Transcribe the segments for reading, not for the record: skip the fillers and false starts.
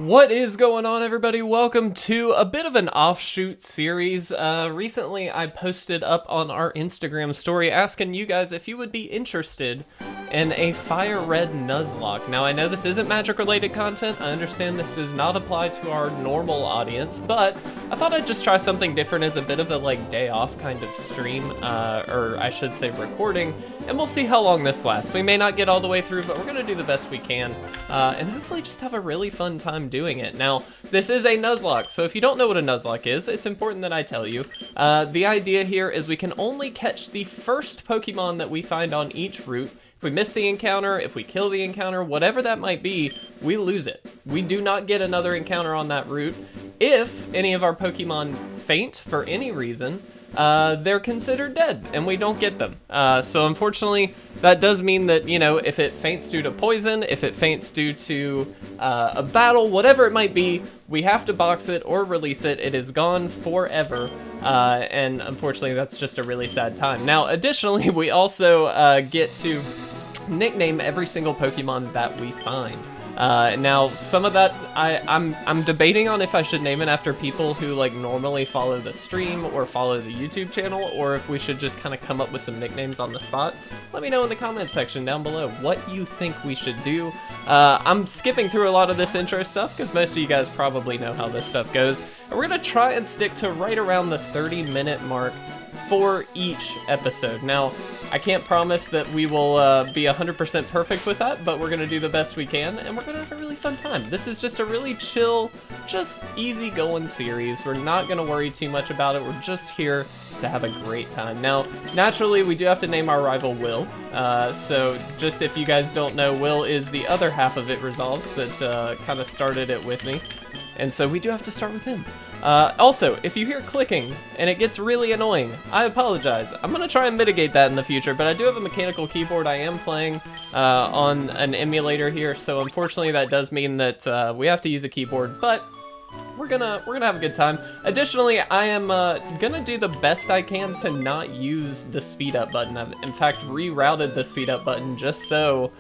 What is going on, everybody? Welcome to a bit of an offshoot series. Recently, I posted up on our Instagram story asking you guys if you would be interested in a fire red Nuzlocke. Now, I know this isn't magic-related content. I understand this does not apply to our normal audience, but I thought I'd just try something different as a bit of a day off kind of stream, or I should say recording, and we'll see how long this lasts. We may not get all the way through, but we're gonna do the best we can, and hopefully just have a really fun time doing it. Now, this is a Nuzlocke, so if you don't know what a Nuzlocke is, it's important that I tell you. The idea here is we can only catch the first Pokemon that we find on each route. If we miss the encounter, if we kill the encounter, whatever that might be, we lose it. We do not get another encounter on that route. If any of our Pokemon faint for any reason, they're considered dead, and we don't get them. So unfortunately, that does mean that, you know, if it faints due to poison, if it faints due to a battle, whatever it might be, we have to box it or release it. It is gone forever, and unfortunately, that's just a really sad time. Now, additionally, we also get to nickname every single Pokemon that we find. Now, some of that, I'm debating on if I should name it after people who normally follow the stream or follow the YouTube channel, or if we should just kind of come up with some nicknames on the spot. Let me know in the comment section down below what you think we should do. I'm skipping through a lot of this intro stuff because most of you guys probably know how this stuff goes. And we're going to try and stick to right around the 30-minute mark for each episode. Now, I can't promise that we will be 100% perfect with that, but we're going to do the best we can, and we're going to have a really fun time. This is just a really chill, just easy-going series. We're not going to worry too much about it. We're just here to have a great time. Now, naturally, we do have to name our rival Will. So just if you guys don't know, Will is the other half of It Resolves that kind of started it with me. And so we do have to start with him. Also, if you hear clicking and it gets really annoying, I apologize. I'm going to try and mitigate that in the future, but I do have a mechanical keyboard. I am playing on an emulator here, so unfortunately that does mean that we have to use a keyboard, but we're gonna have a good time. Additionally, I am gonna do the best I can to not use the speed up button. I've in fact rerouted the speed up button just so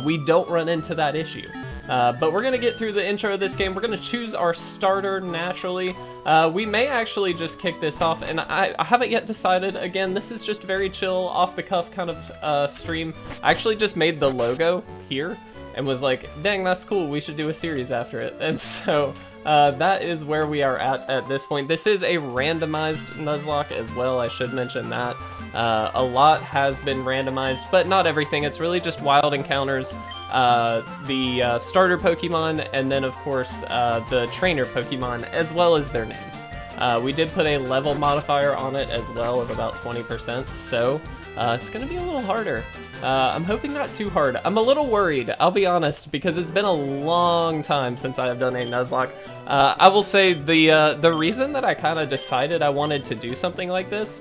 we don't run into that issue. But we're gonna get through the intro of this game. We're gonna choose our starter naturally. We may actually just kick this off, and I haven't yet decided. Again, this is just very chill, off-the-cuff kind of stream. I actually just made the logo here and was like, dang, that's cool, we should do a series after it. And so that is where we are at this point. This is a randomized Nuzlocke as well, I should mention that. A lot has been randomized, but not everything. It's really just wild encounters, the starter Pokemon, and then of course the trainer Pokemon, as well as their names. We did put a level modifier on it as well of about 20%, so it's gonna be a little harder. I'm hoping not too hard. I'm a little worried, I'll be honest, because it's been a long time since I have done a Nuzlocke. I will say the reason that I kind of decided I wanted to do something like this,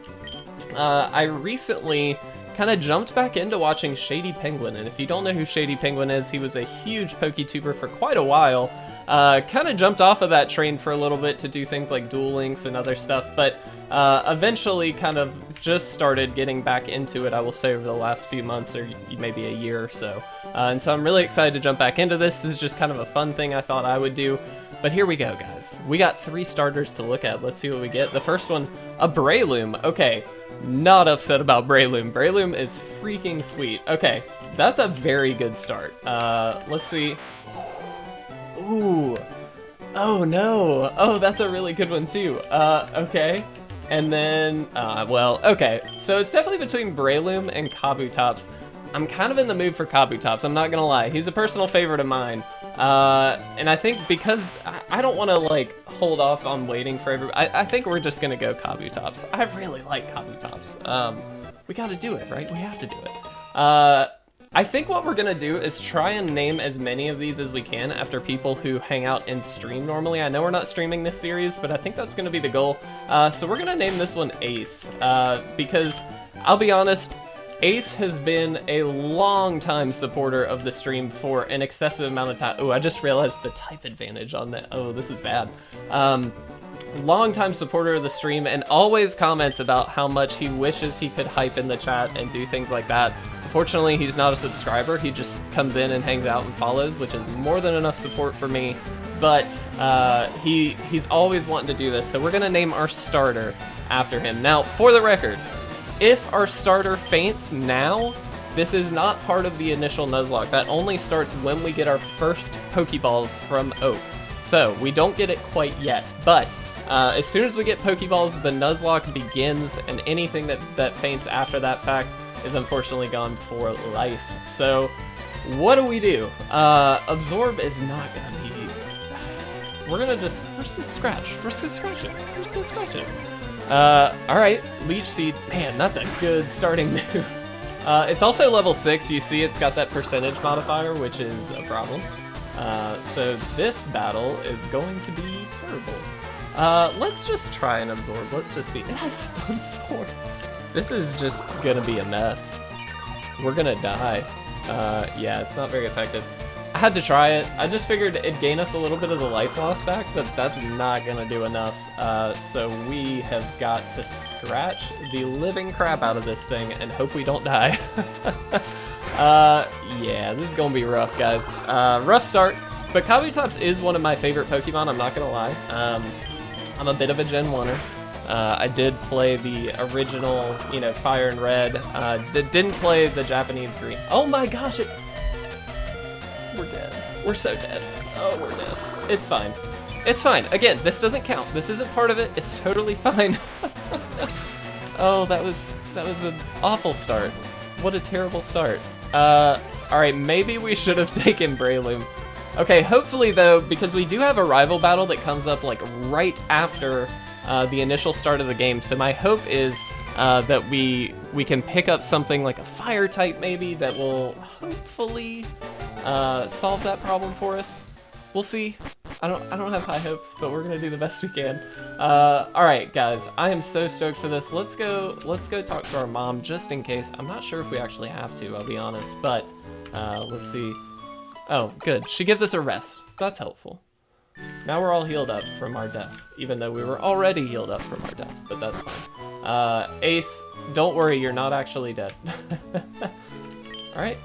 I recently kind of jumped back into watching Shady Penguin, and if you don't know who Shady Penguin is, he was a huge PokeTuber for quite a while. Kind of jumped off of that train for a little bit to do things like Duel Links and other stuff, but eventually kind of just started getting back into it, I will say, over the last few months, or maybe a year or so. And so I'm really excited to jump back into this. This is just kind of a fun thing I thought I would do. But here we go, guys. We got 3 starters to look at. Let's see what we get. The first one, a Breloom. Okay, not upset about Breloom. Breloom is freaking sweet. Okay, that's a very good start. Let's see. Ooh. Oh, no. Oh, that's a really good one, too. Okay. And then, well, okay. So it's definitely between Breloom and Kabutops. I'm kind of in the mood for Kabutops, I'm not gonna lie. He's a personal favorite of mine. And I think because I don't want to, hold off on waiting for everybody, I think we're just gonna go Kabutops. I really like Kabutops. We gotta do it, right? We have to do it. I think what we're gonna do is try and name as many of these as we can after people who hang out and stream normally. I know we're not streaming this series, but I think that's gonna be the goal. So we're gonna name this one Ace, because I'll be honest, Ace has been a long-time supporter of the stream for an excessive amount of time. Oh, I just realized the type advantage on that. Oh, this is bad. Long-time supporter of the stream and always comments about how much he wishes he could hype in the chat and do things like that. Fortunately, he's not a subscriber. He just comes in and hangs out and follows, which is more than enough support for me. But he's always wanting to do this, so we're gonna name our starter after him. Now, for the record, if our starter faints now, this is not part of the initial Nuzlocke. That only starts when we get our first Pokeballs from Oak. So, we don't get it quite yet, but as soon as we get Pokeballs, the Nuzlocke begins, and anything that faints after that fact is unfortunately gone for life. So, what do we do? Absorb is not gonna be... We're just gonna scratch. We're just gonna scratch it. We're just gonna scratch it. Alright, Leech Seed. Man, that's a good starting move. It's also level 6. You see it's got that percentage modifier, which is a problem. So this battle is going to be terrible. Let's just try and absorb. Let's just see. It has Stun Spore. This is just gonna be a mess. We're gonna die. Yeah, it's not very effective. I had to try it. I just figured it'd gain us a little bit of the life loss back, but that's not gonna do enough. So we have got to scratch the living crap out of this thing and hope we don't die. Yeah, this is gonna be rough, guys. Rough start, but Kabutops is one of my favorite Pokemon, I'm not gonna lie. I'm a bit of a Gen 1er. I did play the original, you know, Fire and Red. Didn't play the Japanese Green. Oh my gosh, we're dead. We're so dead. Oh, we're dead. It's fine. It's fine. Again, this doesn't count. This isn't part of it. It's totally fine. Oh, that was an awful start. What a terrible start. Alright, maybe we should have taken Breloom. Okay, hopefully though, because we do have a rival battle that comes up like right after the initial start of the game, so my hope is that we can pick up something like a fire type maybe that will hopefully solve that problem for us. We'll see. I don't have high hopes, but we're gonna do the best we can. Alright guys, I am so stoked for this. Let's go talk to our mom just in case. I'm not sure if we actually have to, I'll be honest, but let's see. Oh, good. She gives us a rest. That's helpful. Now we're all healed up from our death, even though we were already healed up from our death, but that's fine. Ace, don't worry, you're not actually dead. Alright.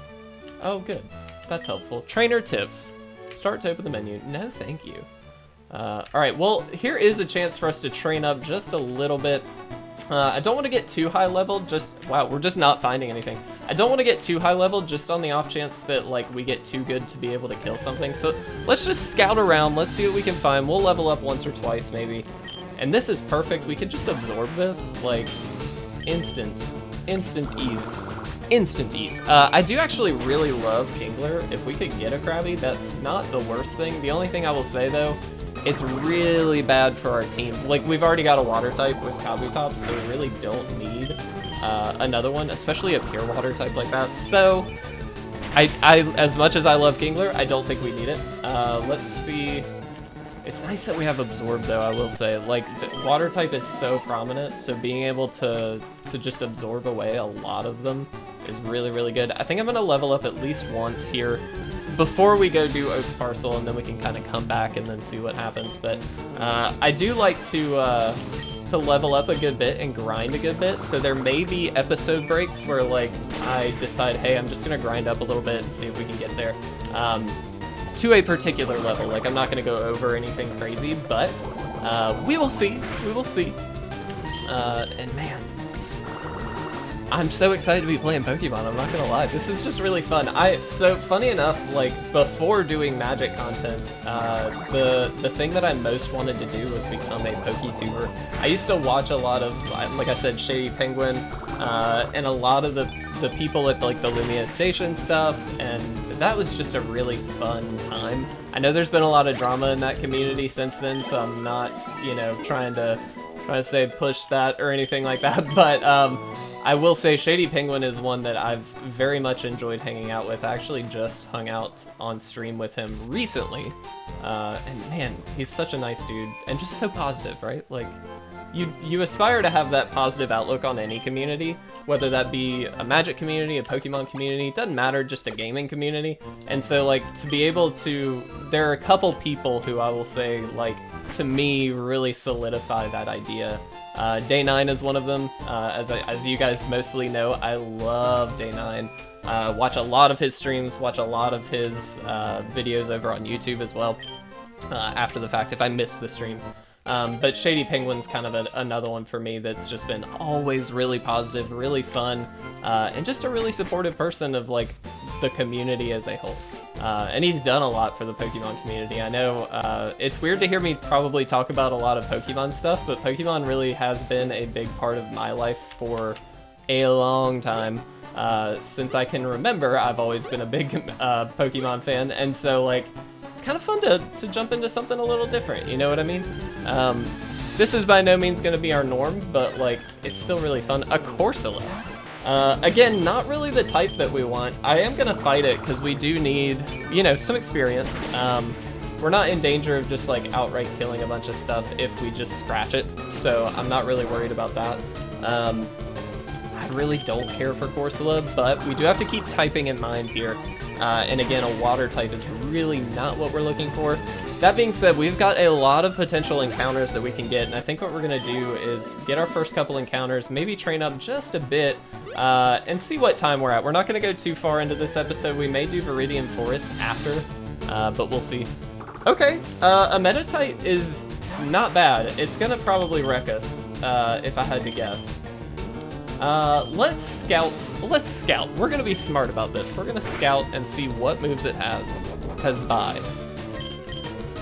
Oh, good. That's helpful. Trainer tips. Start to open the menu. No, thank you. Alright, well, here is a chance for us to train up just a little bit. I don't want to get too high level, wow, we're just not finding anything. I don't want to get too high level just on the off chance that, like, we get too good to be able to kill something. So let's just scout around, let's see what we can find. We'll level up once or twice, maybe. And this is perfect. We can just absorb this, like, instant ease. Instant ease. I do actually really love Kingler. If we could get a Krabby, that's not the worst thing. The only thing I will say, though, it's really bad for our team. Like, we've already got a water type with Kabutops, so we really don't need another one, especially a pure water type like that. So, I as much as I love Kingler, I don't think we need it. Let's see. It's nice that we have Absorb, though, I will say. Like, the water type is so prominent, so being able to just absorb away a lot of them is really, really good. I think I'm going to level up at least once here before we go do Oak's Parcel, and then we can kind of come back and then see what happens. But I do like to level up a good bit and grind a good bit, so there may be episode breaks where, like, I decide, hey, I'm just going to grind up a little bit and see if we can get there. To a particular level. Like, I'm not going to go over anything crazy, but we will see. We will see. And man, I'm so excited to be playing Pokemon, I'm not going to lie. This is just really fun. So, funny enough, like, before doing Magic content, the thing that I most wanted to do was become a PokeTuber. I used to watch a lot of, like I said, Shady Penguin, and a lot of the people at, like, the Lumia Station stuff, and that was just a really fun time. I know there's been a lot of drama in that community since then, so I'm not, you know, trying to say push that or anything like that, but I will say Shady Penguin is one that I've very much enjoyed hanging out with. I actually just hung out on stream with him recently, and man, he's such a nice dude, and just so positive, right? Like, you aspire to have that positive outlook on any community, whether that be a Magic community, a Pokemon community, doesn't matter, just a gaming community. And so, like, to be able to, there are a couple people who I will say, like, to me, really solidify that idea. Day 9 is one of them. As you guys mostly know, I love Day 9. Watch a lot of his streams, watch a lot of his videos over on YouTube as well, after the fact if I miss the stream. But Shady Penguin's kind of another one for me that's just been always really positive, really fun, and just a really supportive person of like the community as a whole. And he's done a lot for the Pokemon community. I know it's weird to hear me probably talk about a lot of Pokemon stuff, but Pokemon really has been a big part of my life for a long time. Since I can remember, I've always been a big Pokemon fan, and so like it's kind of fun to jump into something a little different, you know what I mean? This is by no means going to be our norm, but like it's still really fun. A Corsola. Again, not really the type that we want. I am going to fight it because we do need, you know, some experience. We're not in danger of just like outright killing a bunch of stuff if we just scratch it, so I'm not really worried about that. I really don't care for Corsola, but we do have to keep typing in mind here. And again, a water type is really not what we're looking for. That being said, we've got a lot of potential encounters that we can get, and I think what we're going to do is get our first couple encounters, maybe train up just a bit, and see what time we're at. We're not going to go too far into this episode. We may do Viridian Forest after, but we'll see. Okay, a Meditite is not bad. It's going to probably wreck us, if I had to guess. Let's scout. We're gonna be smart about this. We're gonna scout and see what moves it has bye.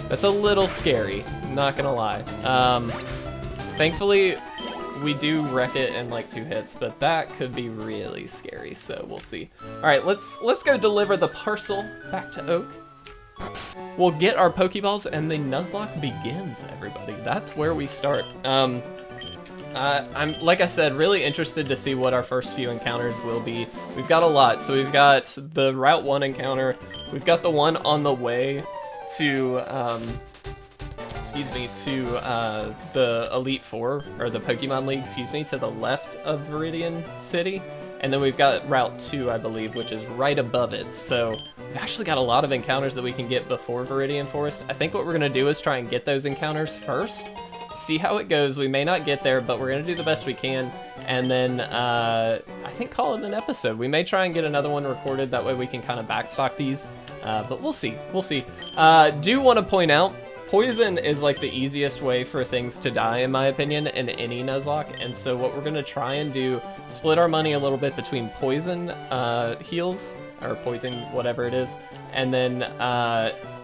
That's a little scary, not gonna lie. Thankfully, we do wreck it in like 2 hits, but that could be really scary, so we'll see. Alright, let's go deliver the parcel back to Oak. We'll get our Pokeballs and the Nuzlocke begins, everybody. That's where we start. I'm, like I said, really interested to see what our first few encounters will be. We've got a lot. So we've got the Route 1 encounter. We've got the one on the way to, the Elite Four, or the Pokemon League, to the left of Viridian City. And then we've got Route 2, I believe, which is right above it. So we've actually got a lot of encounters that we can get before Viridian Forest. I think what we're going to do is try and get those encounters first. See how it goes. We may not get there, but we're gonna do the best we can, and then I think call it an episode. We may try and get another one recorded, that way we can kind of backstock these, but we'll see. Do want to point out, poison is like the easiest way for things to die, in my opinion, in any Nuzlocke, and so what we're gonna try and do, split our money a little bit between poison heals, or poison whatever it is, and then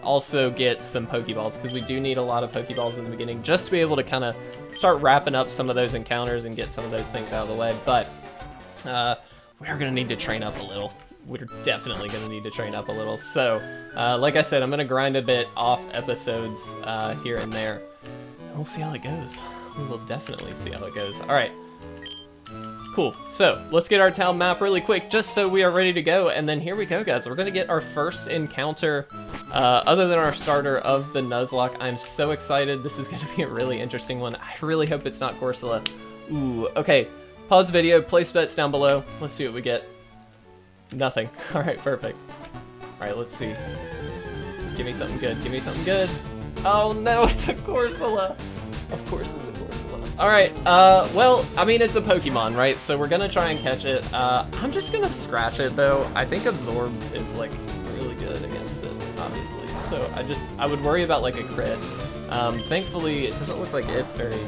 also get some Pokeballs, because we do need a lot of Pokeballs in the beginning just to be able to kind of start wrapping up some of those encounters and get some of those things out of the way. But we're going to need to train up a little. We're definitely going to need to train up a little. So like I said, I'm going to grind a bit off episodes here and there. We'll see how it goes. We will definitely see how it goes. All right. Cool. So let's get our town map really quick just so we are ready to go, and then here we go, guys. We're gonna get our first encounter other than our starter of the Nuzlocke. I'm so excited. This is gonna be a really interesting one. I really hope it's not Corsola. Ooh, okay. Pause the video, place bets down below. Let's see what we get. Nothing. All right, perfect. All right, let's see. Give me something good. Give me something good. Oh no, it's a Corsola. Of course it's a Corsola. Alright, well, I mean, it's a Pokemon, right? So we're gonna try and catch it. I'm just gonna scratch it, though. I think Absorb is, like, really good against it, obviously. So I would worry about, like, a crit. Thankfully, it doesn't look like it's very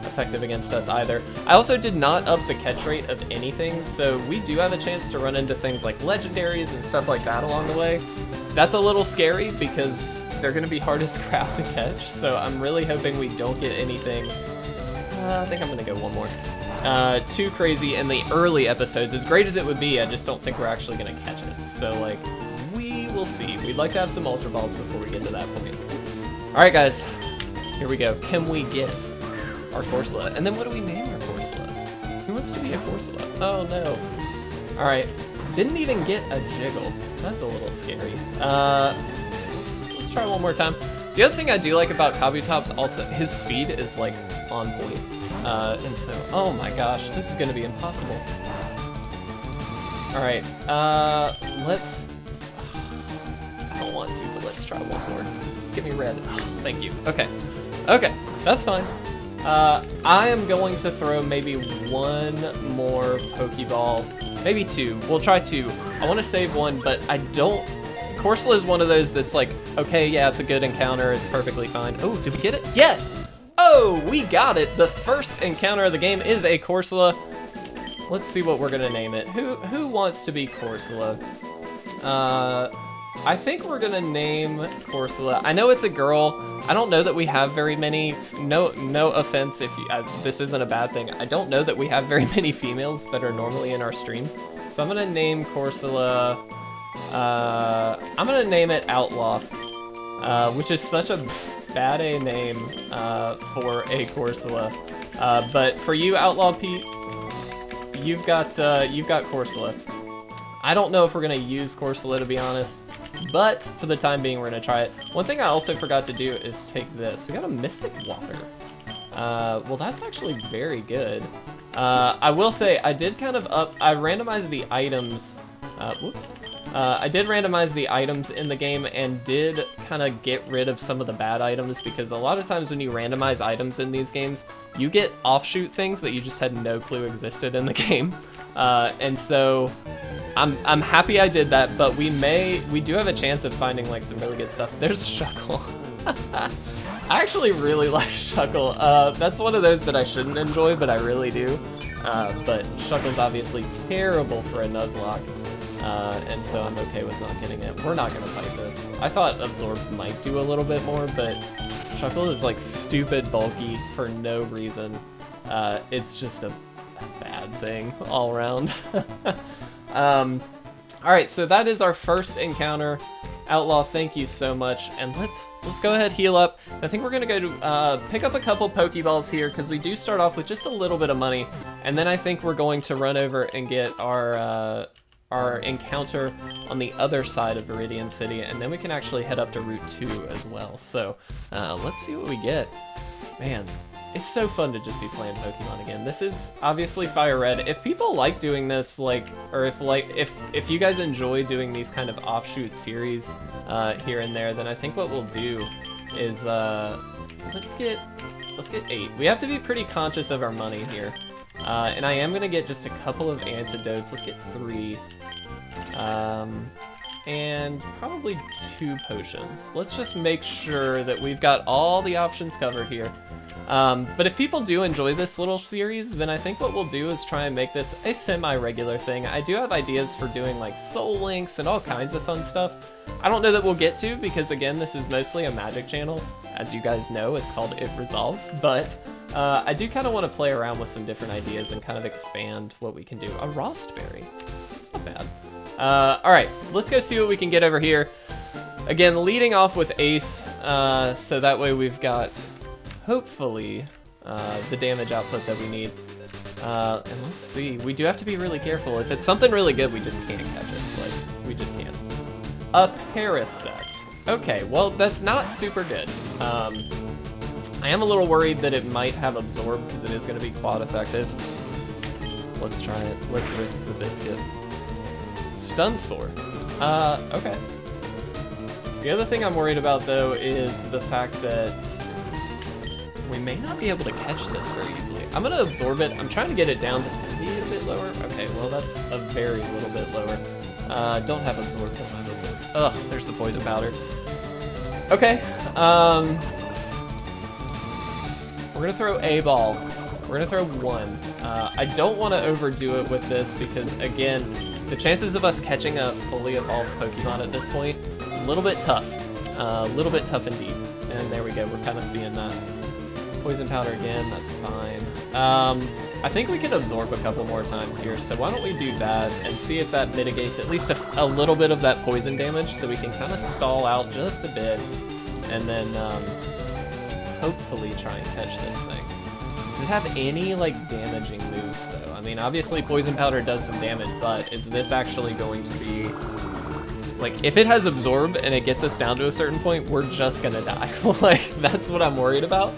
effective against us either. I also did not up the catch rate of anything, so we do have a chance to run into things like legendaries and stuff like that along the way. That's a little scary because they're gonna be hardest crap to catch, so I'm really hoping we don't get anything. I think I'm gonna go one more. Too crazy in the early episodes. As great as it would be, I just don't think we're actually gonna catch it. So, like, we will see. We'd like to have some Ultra Balls before we get to that point. Alright, guys. Here we go. Can we get our Corsola? And then what do we name our Corsola? Who wants to be a Corsola? Oh, no. Alright. Didn't even get a Jiggle. That's a little scary. Let's try one more time. The other thing I do like about Kabutops also, his speed is, like, on point. And so, oh my gosh, this is gonna be impossible. Alright, let's, I don't want to, but let's try one more. Give me red. Oh, thank you. Okay. Okay, that's fine. I am going to throw maybe one more Pokeball, maybe two. We'll try two. I want to save one, but I don't. Corsola is one of those that's like, okay, yeah, it's a good encounter. It's perfectly fine. Oh, did we get it? Yes! Oh, we got it. The first encounter of the game is a Corsola. Let's see what we're gonna name it. Who wants to be Corsola? I think we're gonna name Corsola. I know it's a girl. I don't know that we have very many. No offense if you, this isn't a bad thing. I don't know that we have very many females that are normally in our stream. So I'm gonna name Corsola. I'm gonna name it Outlaw, which is such a bad A name for a Corsola. But for you, Outlaw Pete, you've got Corsola. I don't know if we're gonna use Corsola, to be honest, but for the time being, we're gonna try it. One thing I also forgot to do is take this. We got a Mystic Water. Well, that's actually very good. I will say I did kind of I randomized the items. Whoops. I did randomize the items in the game and did kind of get rid of some of the bad items, because a lot of times when you randomize items in these games, you get offshoot things that you just had no clue existed in the game. And so I'm happy I did that, but we do have a chance of finding like some really good stuff. There's Shuckle. I actually really like Shuckle. That's one of those that I shouldn't enjoy, but I really do. But Shuckle's obviously terrible for a Nuzlocke. And so I'm okay with not getting it. We're not gonna fight this. I thought Absorb might do a little bit more, but Shuckle is like stupid bulky for no reason. It's just a bad thing all around. Alright, so that is our first encounter. Outlaw, thank you so much. And let's go ahead, heal up. I think we're gonna go to pick up a couple Pokeballs here, because we do start off with just a little bit of money. And then I think we're going to run over and get our encounter on the other side of Viridian City, and then we can actually head up to Route 2 as well. So let's see what we get. Man, it's so fun to just be playing Pokemon again. This is obviously Fire Red. If people like doing this, like, or if you guys enjoy doing these kind of offshoot series here and there, then I think what we'll do is let's get 8. We have to be pretty conscious of our money here. And I am gonna get just a couple of antidotes. Let's get 3. And probably 2 potions. Let's just make sure that we've got all the options covered here. But if people do enjoy this little series, then I think what we'll do is try and make this a semi-regular thing. I do have ideas for doing like soul links and all kinds of fun stuff. I don't know that we'll get to, because again, this is mostly a magic channel. As you guys know, it's called It Resolves, but I do kind of want to play around with some different ideas and kind of expand what we can do. A Rostberry, that's not bad. Alright, let's go see what we can get over here. Again, leading off with Ace, so that way we've got, hopefully, the damage output that we need. And let's see, we do have to be really careful. If it's something really good, we just can't catch it. Like, we just can't. A Parasect. Okay, well, that's not super good. I am a little worried that it might have Absorb, because it is going to be quad effective. Let's try it. Let's risk the biscuit. Stun Spore. Okay. The other thing I'm worried about, though, is the fact that we may not be able to catch this very easily. I'm going to Absorb it. I'm trying to get it down just a little bit lower. Okay, well, that's a very little bit lower. Don't have Absorb. Don't have Absorb. Ugh, there's the Poison Powder. Okay. We're going to throw a ball. We're going to throw 1. I don't want to overdo it with this, because, again, the chances of us catching a fully evolved Pokemon at this point, a little bit tough. A little bit tough indeed. And there we go, we're kind of seeing that. Poison Powder again, that's fine. I think we can Absorb a couple more times here, so why don't we do that and see if that mitigates at least a little bit of that poison damage, so we can kind of stall out just a bit, and then hopefully try and catch this thing. Does it have any, like, damaging moves, though? I mean, obviously Poison Powder does some damage, but is this actually going to be... Like, if it has Absorb and it gets us down to a certain point, we're just gonna die. Like, that's what I'm worried about.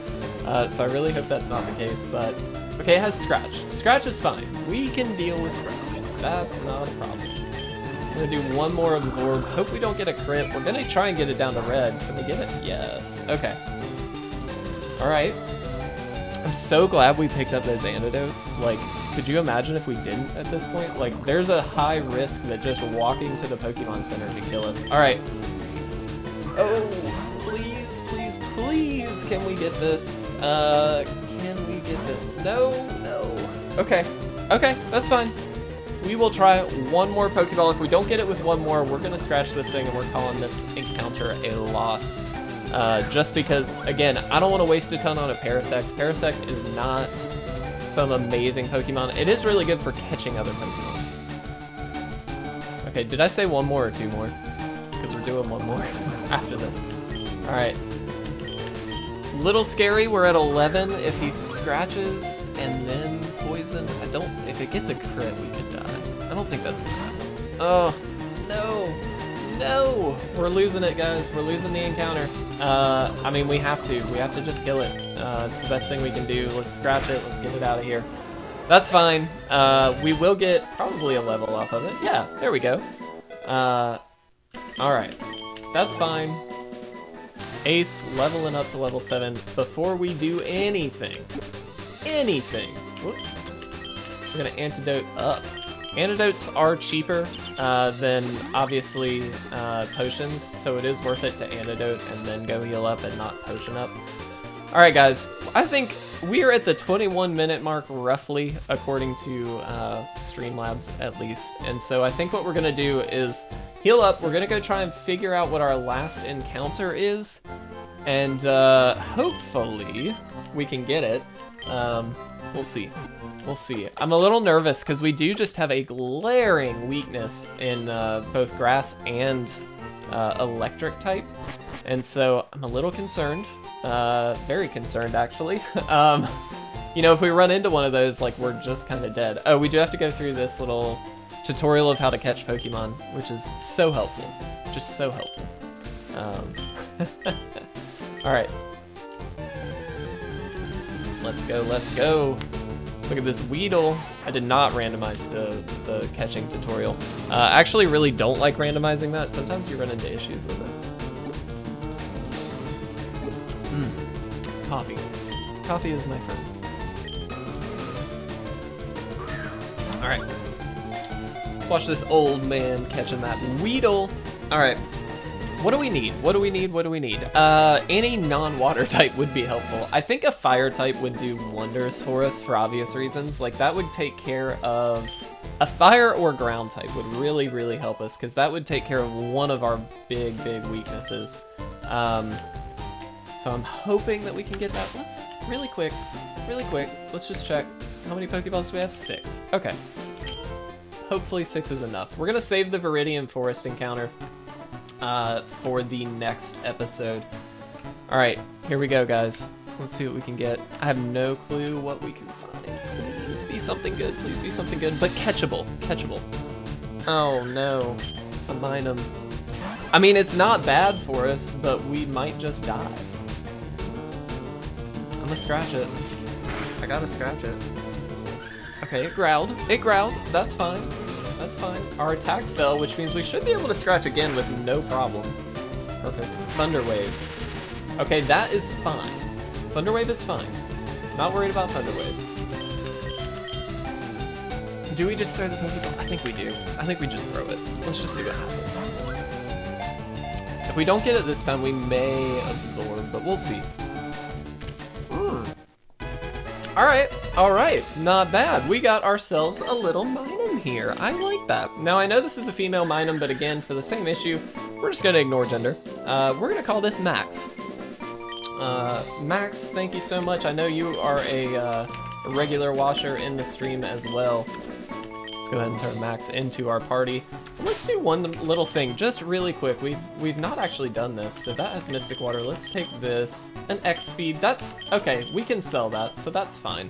So I really hope that's not the case, but... Okay, it has Scratch. Scratch is fine. We can deal with Scratch. That's not a problem. I'm gonna do 1 more Absorb. Hope we don't get a crit. We're gonna try and get it down to red. Can we get it? Yes. Okay. Alright. I'm so glad we picked up those antidotes. Like, could you imagine if we didn't at this point? Like, there's a high risk that just walking to the Pokemon Center could kill us. Alright. Oh, please, please, please, can we get this? Can we get this? No, no. Okay, okay, that's fine. We will try one more Pokeball. If we don't get it with one more, we're gonna scratch this thing and we're calling this encounter a loss. Just because, again, I don't want to waste a ton on a Parasect. Parasect is not some amazing Pokemon. It is really good for catching other Pokemon. Okay, did I say one more or two more? Because we're doing one more after this. Alright. Little scary, we're at 11. If he scratches and then poison, if it gets a crit, we could die. I don't think that's gonna happen. Oh, no. No! We're losing it, guys. We're losing the encounter. I mean, we have to. We have to just kill it. It's the best thing we can do. Let's scratch it. Let's get it out of here. That's fine. We will get probably a level off of it. Yeah, there we go. Alright. That's fine. Ace leveling up to level 7 before we do anything. Anything. Whoops. We're gonna antidote up. Antidotes are cheaper than, obviously, potions, so it is worth it to antidote and then go heal up and not potion up. Alright guys, I think we are at the 21-minute mark, roughly, according to Streamlabs at least. And so I think what we're going to do is heal up. We're going to go try and figure out what our last encounter is. And hopefully we can get it. We'll see. We'll see. I'm a little nervous because we do just have a glaring weakness in both grass and electric type. And so I'm a little concerned. Very concerned, actually. You know, if we run into one of those, like, we're just kind of dead. Oh, we do have to go through this little tutorial of how to catch Pokemon, which is so helpful. Just so helpful. Alright. Let's go, let's go. Look at this Weedle. I did not randomize the catching tutorial. I actually really don't like randomizing that. Sometimes you run into issues with it. Coffee. Coffee is my friend. Alright. Let's watch this old man catching that Weedle. Alright. What do we need? What do we need? What do we need? Any non-water type would be helpful. I think a fire type would do wonders for us for obvious reasons. Like, that would take care of... A fire or ground type would really, really help us, because that would take care of one of our big, big weaknesses. So I'm hoping that we can get that. Let's, really quick, let's just check. How many Pokeballs do we have? 6. Okay. Hopefully 6 is enough. We're gonna save the Viridian Forest encounter for the next episode. Alright, here we go, guys. Let's see what we can get. I have no clue what we can find. Please be something good, please be something good, but catchable, catchable. Oh no, a Minun. I mean, it's not bad for us, but we might just die. I'm gonna scratch it. I gotta scratch it. Okay, it growled. It growled. That's fine. That's fine. Our attack fell, which means we should be able to scratch again with no problem. Perfect. Thunder Wave. Okay, that is fine. Thunder Wave is fine. Not worried about Thunder Wave. Do we just throw the Pokeball? I think we do. I think we just throw it. Let's just see what happens. If we don't get it this time, we may absorb, but we'll see. Alright, alright, not bad. We got ourselves a little Minun here. I like that. Now, I know this is a female Minun, but again, for the same issue, we're just gonna ignore gender. We're gonna call this Max. Max, thank you so much. I know you are a regular watcher in the stream as well. Let's go ahead and turn Max into our party. Let's do one little thing, just really quick. We've not actually done this, so that has Mystic Water. Let's take this, an X Speed. That's okay. We can sell that, so that's fine.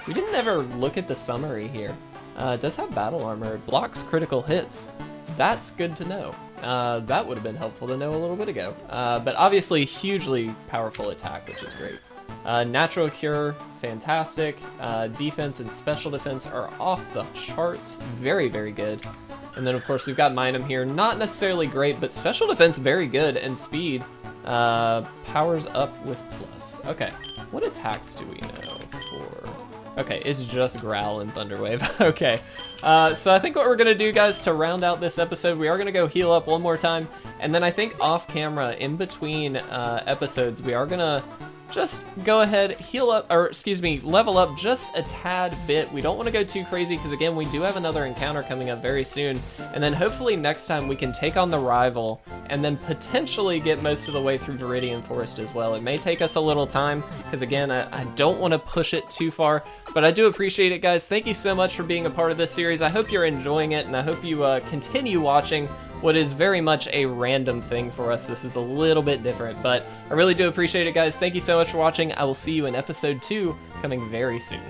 We didn't ever look at the summary here. It does have battle armor. It blocks critical hits. That's good to know. That would have been helpful to know a little bit ago. But obviously, hugely powerful attack, which is great. Natural Cure, fantastic. Defense and Special Defense are off the charts. Very, very good. And then, of course, we've got Minun here. Not necessarily great, but Special Defense very good. And Speed powers up with plus. Okay, What attacks do we know for... Okay, it's just Growl and Thunderwave. Okay, so I think what we're gonna do, guys, to round out this episode, we are gonna go heal up one more time, and then I think off camera, in between episodes, we are gonna just go ahead, heal up, or excuse me, level up just a tad bit. We don't want to go too crazy because, again, we do have another encounter coming up very soon, and then hopefully next time we can take on the rival and then potentially get most of the way through Viridian Forest as well. It may take us a little time because, again, I don't want to push it too far, but I do appreciate it, guys. Thank you so much for being a part of this series. I hope you're enjoying it, and I hope you continue watching what is very much a random thing for us. This is a little bit different, but I really do appreciate it, guys. Thank you so much for watching. I will see you in episode 2 coming very soon.